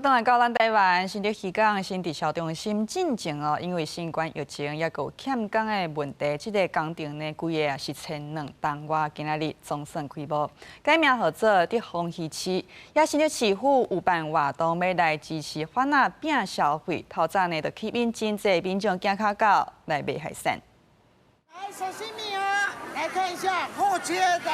当然，到咱台湾新竹渔港新直销中心进前哦，因为新冠疫情也有欠工的问题，这个工程呢，规个是1200吨外，今仔日总算开幕。改名号做德丰渔市，也新竹市府有办活动要来支持反那饼消费。头早呢，就吸引真济民众行脚到来买海鲜。来，小心米啊！来看一下破切的。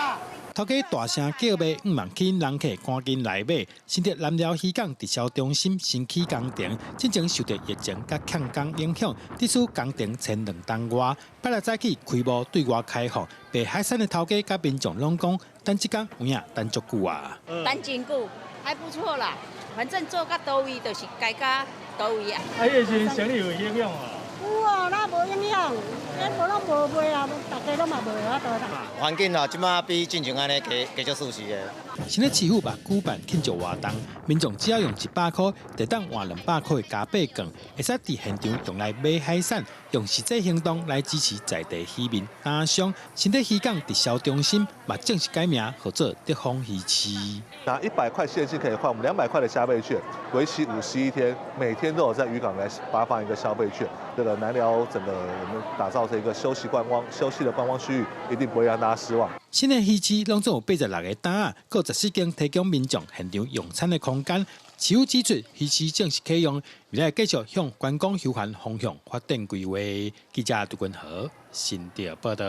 头家大声叫卖，5万起人客赶紧来买。新竹南寮渔港直销中心新起工程，进前受到疫情甲欠工影响，这次工程1200吨外，本来早起开幕对外开放，卖海鲜的头家甲民众拢讲，等这工有影等足久啊。等真久，还不错啦。反正做到倒位就是该到倒位啊。啊，迄是生意有影响啊？有哦，那无影响，咱无拢无卖啊，大家拢嘛无法度啦。环境啊，即马比进前安尼加足舒适的。新竹市府把举办庆祝活动，民众只要用100块，就当换200块的加倍券，会使伫现场用来买海鲜，用实际行动来支持在地渔民打商。新竹渔港直销中心嘛正式改名，号做德丰渔市。拿100块现金可以换我们200块的消费券，为期51天，每天都有在渔港来发放一个消费券。这个南寮整个我们打造成一个休憩的观光区域，一定不会让大家失望。新的渔市拢总有86个档啊，各14间提供民众现场用餐的空间。市府指出，渔市正式启用，未来继续向观光休闲方向发展规划。记者杜君和新竹报道。